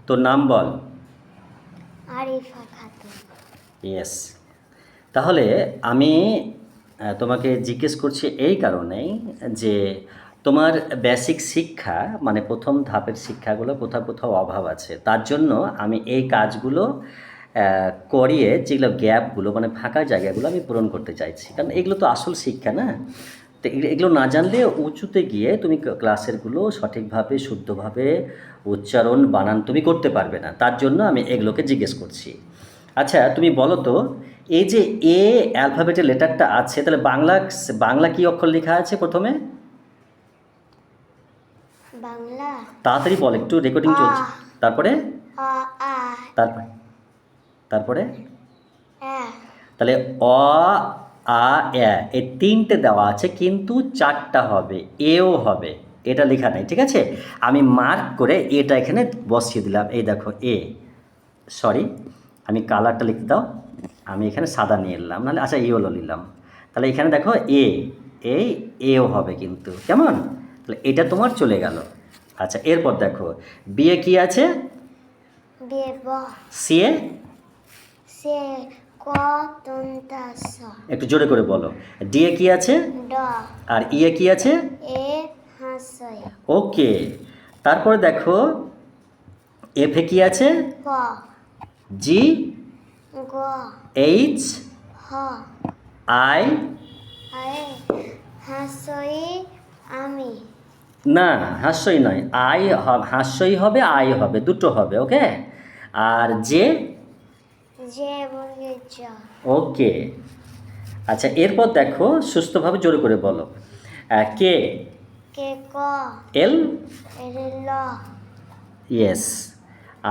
তোর নাম বল। আরিফা খাতুন। ইয়েস। তাহলে আমি তোমাকে জিজ্ঞেস করছি এই কারণেই যে তোমার বেসিক শিক্ষা মানে প্রথম ধাপের শিক্ষাগুলো কোথাও কোথাও অভাব আছে, তার জন্য আমি এই কাজগুলো করিয়ে যেগুলো গ্যাপগুলো মানে ফাঁকা জায়গাগুলো আমি পূরণ করতে চাইছি, কারণ এগুলো তো আসল শিক্ষা না। তো এগুলো না জানলে উঁচুতে গিয়ে তুমি ক্লাসেরগুলো সঠিকভাবে শুদ্ধভাবে উচ্চারণ বানান তুমি করতে পারবে না, তার জন্য আমি এগুলোকে জিজ্ঞেস করছি। আচ্ছা তুমি বলো তো, এই যে এ অ্যালফাবেটের লেটারটা আছে, তাহলে বাংলা বাংলা কি অক্ষর লেখা আছে প্রথমে? বাংলা তাড়াতাড়ি বল, একটু রেকর্ডিং চলছে। তারপরে অ আ তারপরে তারপরে এ তাহলে অ আ এ এই তিনটে দেওয়া আছে, কিন্তু চারটা হবে, এও হবে, এটা লেখা নেই, ঠিক আছে? আমি মার্ক করে এটা এখানে বসিয়ে দিলাম, এই দেখো এ। সরি, আমি কালারটা লিখতে দাও, আমি এখানে সাদা নিয়ে এলাম, নাহলে আচ্ছা ইয়েলো নিলাম। তাহলে এখানে দেখো এ, এই এও হবে কিন্তু, কেমন? তাহলে এটা তোমার চলে গেল। আচ্ছা এরপর দেখো বিয়ে কি আছে? বেব সিয়ে সে ক দন্তা স একটু জোরে করে বলো। ডিএ কি আছে? ড আর ইয়ে কি আছে? এ হাসই ওকে। তারপরে দেখো এফে কি আছে? ক জি গ এইচ হ আই, আয়ে হাসই আমি না হাস্যই নয়, আই হাস্যই হবে, আই হবে, দুটো হবে, ওকে। আর জে, যে বর্গের জ ওকে। আচ্ছা এরপর দেখো সুস্থভাবে জোরে করে বলো। কে, কে ক এল, এর ল ইয়েস।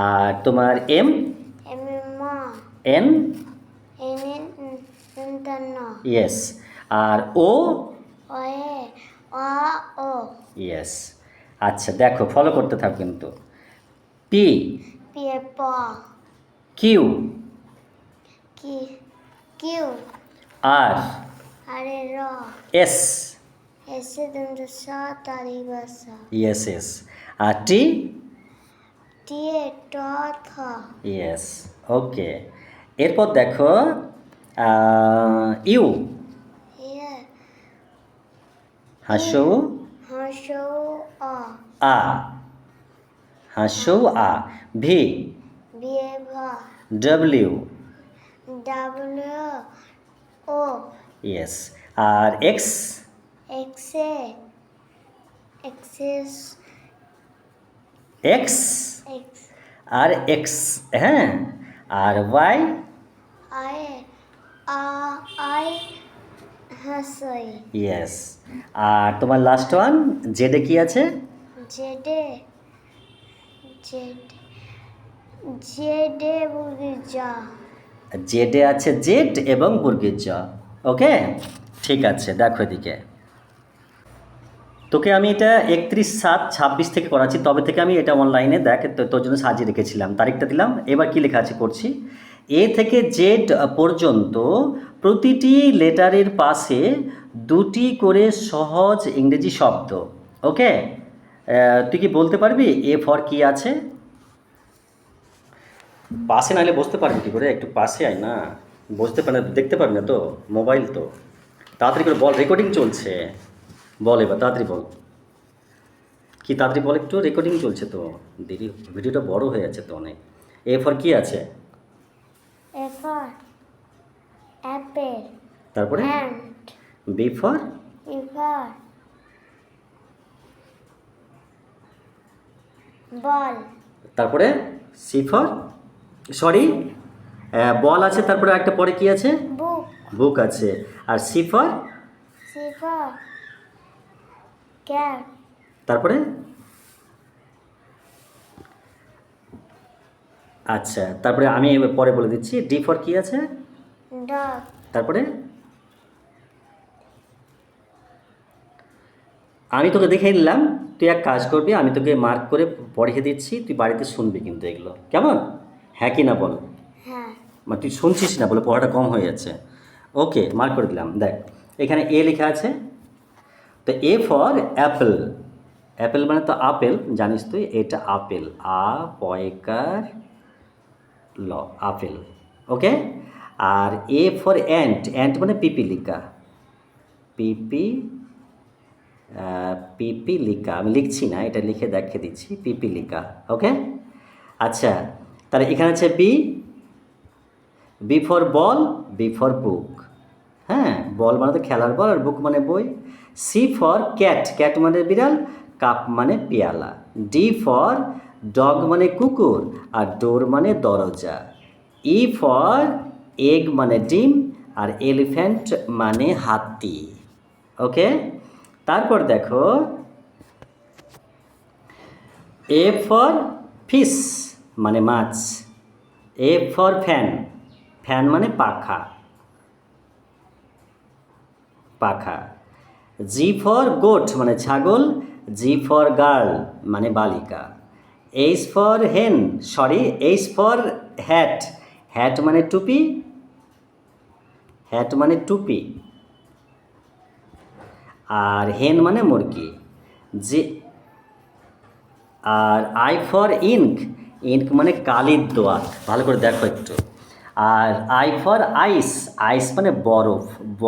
আর তোমার এম, এম ম এন, এনে ন ইয়েস। আর ও, অয়ে অ ও ইয়েস। আচ্ছা দেখো ফলো করতে থাকো কিন্তু। পি, পিয়ে প কিউ, কি কিউ আর, আরে র এস, এসে দন্ত স তারি বাস ইয়েস এস। আর টি, টিয়ে ট থ ইয়েস, ওকে। এরপর দেখো ইউ, ইয়ে হাসু হাসৌ অ আ, হাসু আ। ভি, বিয়ে ভ ডব্লিউ, ডাব্লিউ ও ইয়েস। আর এক্স, এক্সে এক্সেস এক্স, এক্স আর এক্স, হ্যাঁ। আর ওয়াই, আয়ে আ আই হাসই ইয়েস। আর তোমার লাস্ট ওয়ান জেডে কি আছে? জেডে জেড জেডে বুগি যা জেডে আছে জেড এবং বর্গের জ, ওকে। ঠিক আছে দেখো এদিকে, তোকে আমি এটা 31/7/26 থেকে করাচ্ছি, তবে থেকে আমি এটা অনলাইনে দেখ তোর জন্য সাজিয়ে রেখেছিলাম, তারিখটা দিলাম। এবার কি লেখা আছে করছি। এ থেকে জেড পর্যন্ত প্রতিটি লেটারের পাশে দুটি করে সহজ ইংরেজি শব্দ, ওকে। তুই কি বলতে পারবি এ ফর কি আছে? পাশে নাহলে বসতে পারবি কী করে? একটু পাশে আয় না, বসতে পারে দেখতে পারবি না তো, মোবাইল তো। তাড়াতাড়ি করে বল, রেকর্ডিং চলছে, বল এবার তাড়াতাড়ি বল। কি তাড়াতাড়ি বল একটু, রেকর্ডিং চলছে তো, দেরি, ভিডিওটা বড় হয়ে যাচ্ছে তো অনেক। এ ফর কি আছে? এ ফর অ্যাপেল তারপরে and B for, E for ball তারপরে সি ফর, সরি বল আছে, তারপরে একটা পরে কি আছে? বুক বুক আছে। আর C for, C for cat তারপরে আচ্ছা, তারপরে আমি এবার পরে বলে দিচ্ছি। ডি ফর কি আছে? ডগ তারপরে আমি তোকে দেখে নিলাম, তুই এক কাজ করবি, আমি তোকে মার্ক করে পড়িয়ে দিচ্ছি, তুই বাড়িতে শুনবি কিন্তু এগুলো, কেমন? হ্যাঁ কি না বল। হ্যাঁ মানে তুই শুনছিস না বলে পড়াটা কম হয়ে যাচ্ছে। ওকে মার্ক করে দিলাম। দেখ এখানে এ লেখা আছে, তো এ ফর অ্যাপেল, অ্যাপেল মানে তো আপেল, জানিস তুই, এটা আপেল, আ পয়কার ল, আপেল। ওকে। আর এ ফর অ্যান্ট, অ্যান্ট মানে পিপিলিকা, পিপি পিপিলিকা, আমি লিখছি না, এটা লিখে দেখিয়ে দিচ্ছি, পিপিলিকা। ওকে। আচ্ছা, তাহলে এখানে আছে B, B for ball, B for book. হ্যাঁ, বল মানে তো খেলার বল, আর বুক মানে বই। সি ফর ক্যাট, ক্যাট মানে বিড়াল, কাপ মানে পেয়ালা। ডি ফর ডগ মানে কুকুর, আর ডোর মানে দরজা। ই ফর এগ মানে ডিম, আর এলিফ্যান্ট মানে হাতি। ওকে। তারপর দেখো এ ফর ফিশ মানে মাছ, এ ফর ফ্যান, ফ্যান মানে পাখা, পাখা। জি ফর গোট মানে ছাগল, জি ফর গার্ল মানে বালিকা। H for hen, sorry, H for hat, hat মানে টুপি, হ্যাট মানে টুপি, আর হেন মানে মুরগি। যে আর আই ফর ইঙ্ক, ইঙ্ক মানে কালির দোয়াত, ভালো করে দেখো একটু। আর আই ফর আইস, আইস মানে বরফ, ব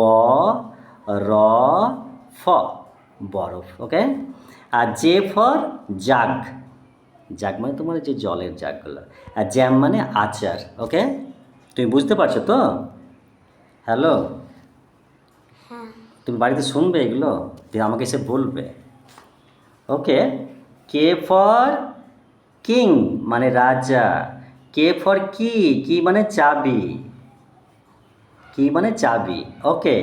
র ফ, বরফ। ওকে। আর জে ফর জাগ, জাগ মানে তোমার যে জলের জাগগুলো। আর জ্যাম মানে আচার। ওকে, তুমি বুঝতে পারছো তো? হ্যালো, হ্যাঁ। তুমি বাড়িতে শুনবে এগুলো, দিয়ে আমাকে এসে বলবে। ওকে। কে ফর কিং মানে রাজা, কে ফর কি, কি মানে চাবি, কি মানে চাবি। ওকে।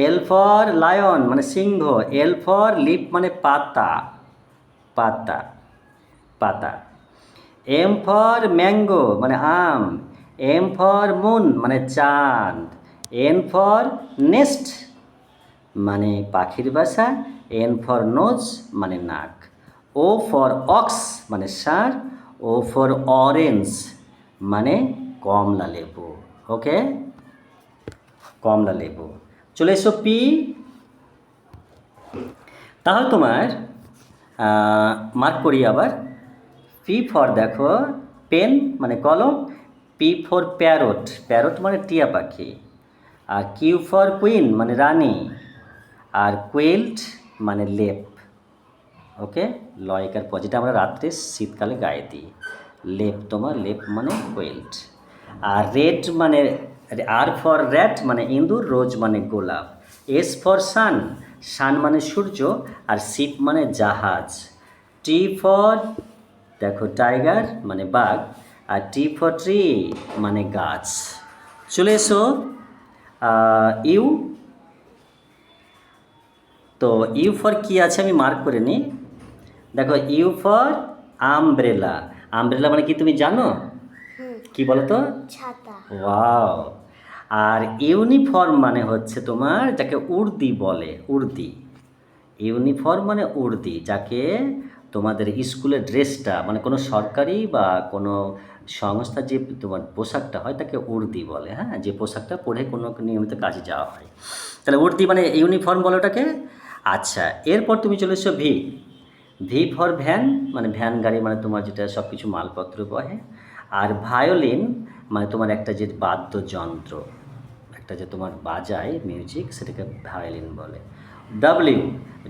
এল ফর লায়ন মানে সিংহ, এল ফর লিপ মানে পাতা, পাতা, পাতা। এম ফর ম্যাঙ্গো মানে আম, এম ফর মুন মানে চাঁদ, এন ফর নেস্ট মানে পাখির বাসা, এন ফর নোজ মানে নাক, ও ফর অক্স মানে ষাঁড়, ও ফর অরেঞ্জ মানে কমলা লেবু। ওকে, কমলা লেবু। চলে এসো পি। তাহলে তোমার মার্ক করি আবার। পি ফর দেখো পেন মানে কলম, পি ফর প্যারট, প্যারট মানে টিয়া পাখি। আর কিউ ফর কুইন মানে রানী, আর কোয়েল্ট মানে লেপ। ওকে, লয়কার পর, যেটা আমরা রাত্রে শীতকালে গায়ে দিই, লেপ, তোমার লেপ মানে কোয়েল্ট। আর রেড মানে, আর ফর র্যাট মানে ইঁদুর, রোজ মানে গোলাপ। এস ফর সান, সান মানে সূর্য, আর শিপ মানে জাহাজ। টি ফর দেখো টাইগার মানে বাঘ, আর টি ফর ট্রি মানে গাছ। চলে এসো ইউ। তো ইউ ফর কী আছে আমি মার্ক করে নিই। দেখো ইউ ফর আমব্রেলা, আমব্রেলা মানে কি তুমি জানো? কি বলো তো? ছাতা। ওয়াও। আর ইউনিফর্ম মানে হচ্ছে তোমার যাকে উর্দি বলে, উর্দি। ইউনিফর্ম মানে উর্দি, যাকে তোমাদের স্কুলের ড্রেসটা মানে কোনো সরকারি বা কোনো সংস্থার যে তোমার পোশাকটা হয় তাকে উর্দি বলে। হ্যাঁ, যে পোশাকটা পরে কোনো নিয়মিত কাজে যাওয়া হয়, তাহলে উর্দি মানে ইউনিফর্ম বলো ওটাকে। আচ্ছা, এরপর তুমি চলে এসো ভি। ভি ফর ভ্যান মানে ভ্যান গাড়ি, মানে তোমার যেটা সব কিছু মালপত্র বহে। আর ভায়োলিন মানে তোমার একটা যে বাদ্যযন্ত্র, একটা যে তোমার বাজায় মিউজিক, সেটাকে ভায়োলিন বলে। W,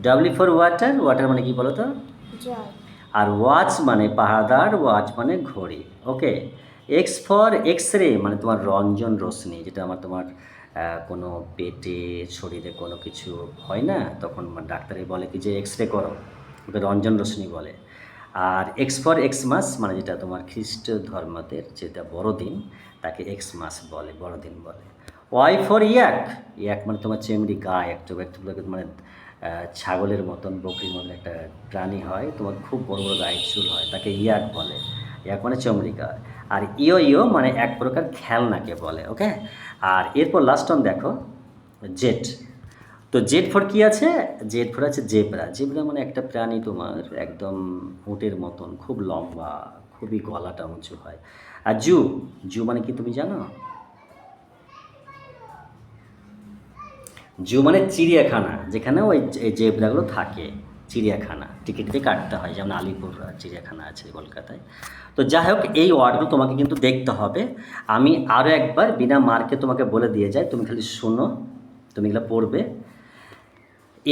W for water, water মানে কি বলো তো? জল। আর ওয়াচ মানে পাহাদার, ওয়াচ মানে ঘড়ি। ওকে। এক্স ফর এক্স রে মানে তোমার রঞ্জন রশ্মি, যেটা আমার তোমার কোনো পেটে শরীরে কোনো কিছু হয় না, তখন ডাক্তারে বলে কি যে এক্স রে করো, ওকে রঞ্জন রশ্মি বলে। আর এক্স ফর এক্সমাস মানে যেটা তোমার খ্রিস্ট ধর্মদের যেটা বড়দিন, তাকে এক্সমাস বলে, বড়দিন বলে। ওয়াই ফর ইয়াক, ইয়াক মানে তোমার চেমড়ি গায়ে একটু একটু মানে ছাগলের মতন, বকরির মতন একটা প্রাণী হয়, তোমার খুব বড় বড় গায়ের চুল হয়, তাকে ইয়াক বলে। ইয়াক মানে চমড়ি গায়ে। আর ইয়ো ইয়ো মানে এক প্রকার খেলনাকে বলে। ওকে। আর এরপর লাস্ট অন দেখো জেট। তো জেড ফর কী আছে? জেড ফর আছে জেব্রা, জেব্রা মানে একটা প্রাণী তোমার একদম উটের মতন, খুব লম্বা, খুবই গলাটা উঁচু হয়। আর জু, জু মানে কি তুমি জানো? জু মানে চিড়িয়াখানা, যেখানে ওই জেব্রাগুলো থাকে, চিড়িয়াখানা, টিকিট দিয়ে কাটতে হয়, যেমন আলিপুর চিড়িয়াখানা আছে কলকাতায়। তো যাই হোক, এই ওয়ার্ডগুলো তোমাকে কিন্তু দেখতে হবে। আমি আরও একবার বিনা মার্কে তোমাকে বলে দিয়ে যাই, তুমি খালি শোনো, তুমি এগুলো পড়বে।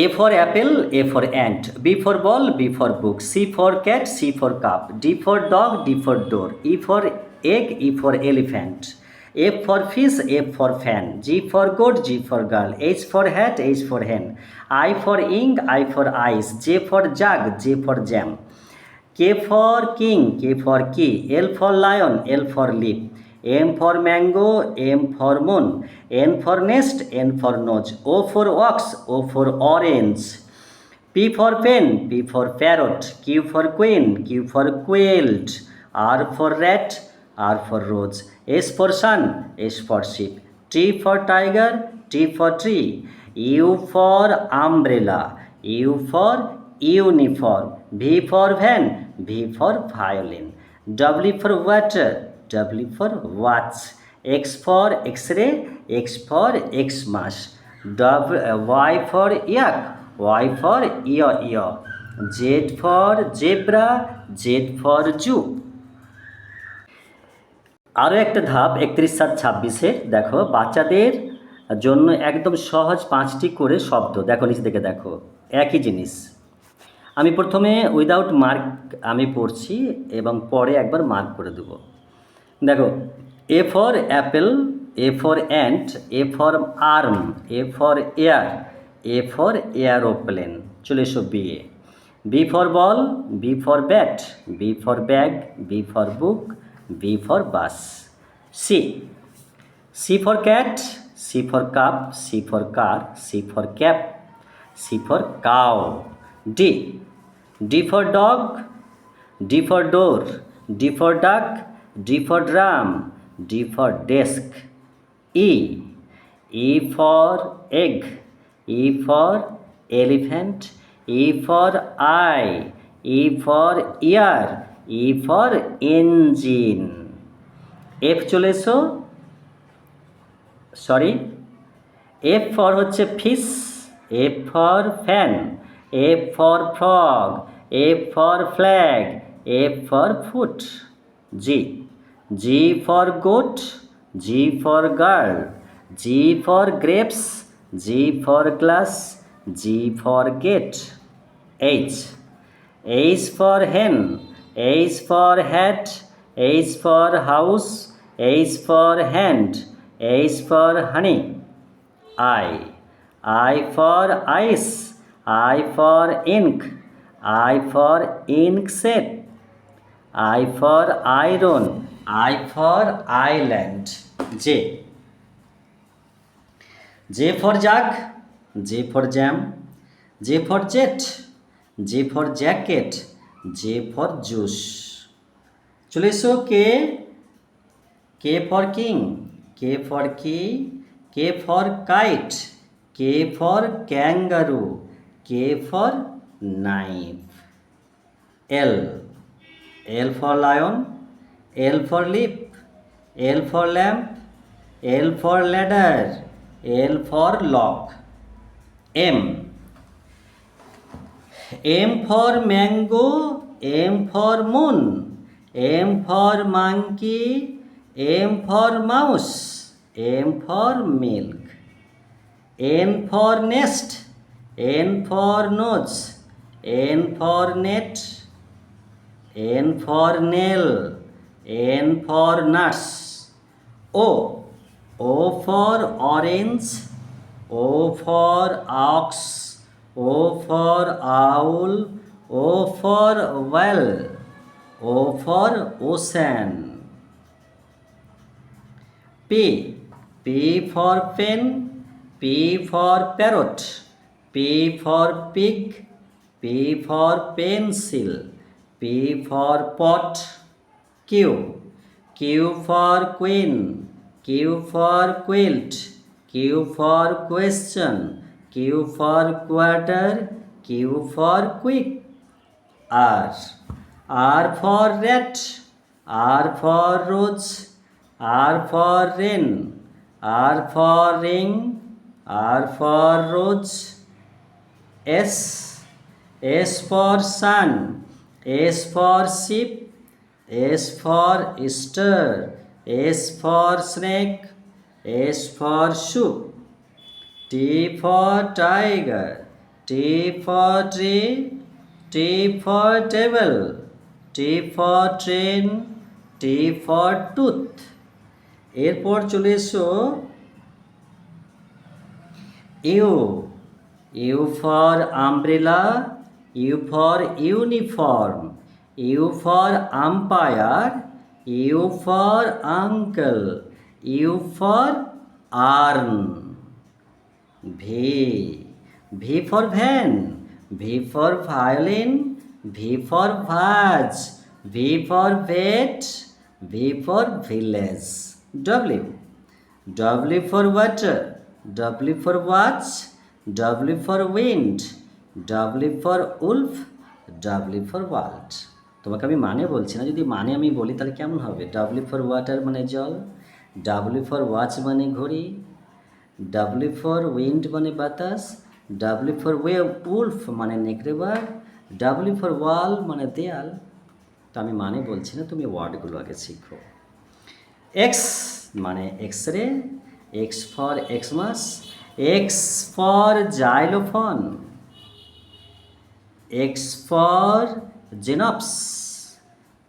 A for apple, A for ant, B for ball, B for book, C for cat, C for cup, D for dog, D for door, E for egg, E for elephant, F for fish, F for fan, G for goat, G for girl, H for hat, H for hen, I for ink, I for ice, J for jug, J for jam, K for king, K for key, L for lion, L for leaf, M for mango, M for moon, N for nest, N for nose, O for ox, O for orange, P for pen, P for parrot, Q for queen, Q for quilt, R for rat, R for rose, S for sun, S for sheep, T for tiger, T for tree, U for umbrella, U for uniform, V for van, V for violin, W for water, W for watch, X for X-ray, X for Xmas, Y for yak, Y for ear, Z for zebra, Z for zoo. আরও একটা ধাপ 31/7/26-এর, দেখো বাচ্চাদের জন্য একদম সহজ 5টি করে শব্দ। দেখো নিচে থেকে দেখো, একই জিনিস। আমি প্রথমে উইদাউট মার্ক আমি পড়ছি এবং পরে একবার মার্ক করে দেবো। দেখো, A for apple, A for ant, A for arm, A for air, A for aeroplane. চলে এসো B A. B for ball, B for bat, B for bag, B for book, B for bus. C, C for cat, C for cup, C for car, C for cap, C for cow. D, D for dog, D for door, D for duck, D for drum, D for desk. E, E for egg, E for elephant, E for eye, E for ear, E for engine. F চলে এসো, sorry, F for হচ্ছে fish, F for fan, F for frog, F for flag, F for foot. G, G for goat, G for girl, G for grapes, G for glass, G for gate. H, H for hen, H for hat, H for house, H for hand, H for honey. I for ice, I for ink, I for inkscape, I for iron, I for island. J, J for jug, J for jam, J for jet, J for jacket, J for juice. চলে এসো কে, K for king, K for key, K for kite, K for kangaroo, K for knife. L, L for lion, L for leap, L for lamp, L for ladder, L for lock. M, M for mango, M for moon, M for monkey, M for mouse, M for milk. N for nest, N for nose, N for net, N for nail, N for nuts. O, O for orange, O for ox, O for owl, O for well, O for ocean. P, P for pen, P for parrot, P for pig, P for pencil, P for pot. Q, Q for queen, Q for quilt, Q for question, Q for quarter, Q for quick. R, R for rat, R for rose, R for rain, R for ring, R for rose. S, S for sun, S for sheep, S for star, S for snake, S for shoe, T for tiger, T for tree, T for table, T for train, T for tooth. এরপর চলে এসো U, U for umbrella, U for uniform, U for umpire, U for uncle, U for urn. V, V for van, V for violin, V for vase, V for vet, V for village. W, W for water, W for watch, W for wind, W for wolf, W for world. তোমাকে আমি মানে বলছি না, যদি মানে আমি বলি তাহলে কেমন হবে? ডব্লিউ ফর ওয়াটার মানে জল, ডব্লিউ ফর ওয়াচ মানে ঘড়ি, ডব্লিউ ফর উইন্ড মানে বাতাস, ডব্লিউ ফর উলফ মানে নেকড়ে বাঘ, ডব্লিউ ফর ওয়াল মানে দেয়াল। তো আমি মানে বলছি না, তুমি ওয়ার্ডগুলো আগে শিখো। এক্স মানে X ray, X for Xmas, X for xylophone, X for xenops,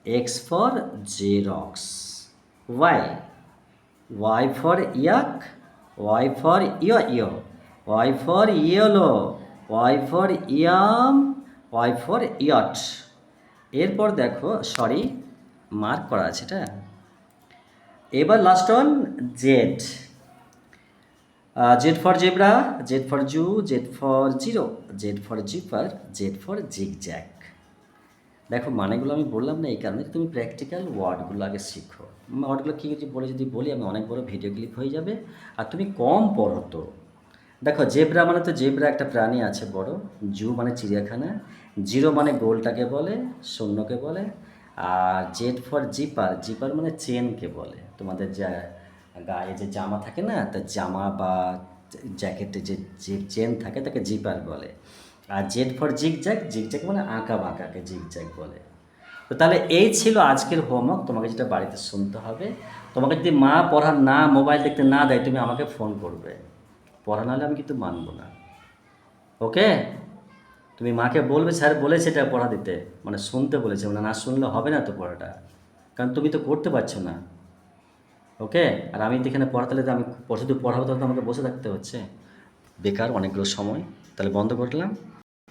X for Xerox. Y, Y for yak, Y for yew, Y for yellow, Y for yam, Y for yacht. এরপর দেখো, sorry mark করা আছে এটা। এবার last on Z. Z for zebra, Z for zoo, Z for zero, Z for zipper, Z for zigzag. দেখো মানেগুলো আমি বললাম না এই কারণে, তুমি প্র্যাকটিক্যাল ওয়ার্ডগুলো আগে শিখো। ওয়ার্ডগুলো কী যদি বলি আমি অনেক বড় ভিডিও ক্লিপ হয়ে যাবে, আর তুমি কম পড়ো তো। দেখো জেব্রা মানে তো জেব্রা একটা প্রাণী আছে বড়, জু মানে চিড়িয়াখানা, জিরো মানে গোলটাকে বলে, শূন্যকে বলে, আর জেড ফর জিপার, জিপার মানে চেনকে বলে। তোমাদের যা গায়ে যে জামা থাকে না, তা জামা বা জ্যাকেটে যে যে চেন থাকে তাকে জিপার বলে। আর জেড ফর জিগজ্যাগ, জিগজ্যাগ মানে আঁকা বাঁকাকে জিগজ্যাগ বলে। তো তাহলে এই ছিল আজকের হোমওয়ার্ক, তোমাকে যেটা বাড়িতে শুনতে হবে। তোমাকে যদি মা পড়া না, মোবাইল দেখতে না দেয়, তুমি আমাকে ফোন করবে। পড়া নাহলে আমি কিন্তু মানবো না, ওকে? তুমি মাকে বলবে স্যার বলেছে এটা পড়া দিতে, মানে শুনতে বলেছে, মানে না শুনলে হবে না তো পড়াটা, কারণ তুমি তো করতে পারছো না, ওকে? আর আমি তো এখানে পড়াতে তো আমি শুধু পড়াবো, তাহলে তো আমাকে বসে থাকতে হচ্ছে বেকার অনেকগুলো সময়। তাহলে বন্ধ করলাম।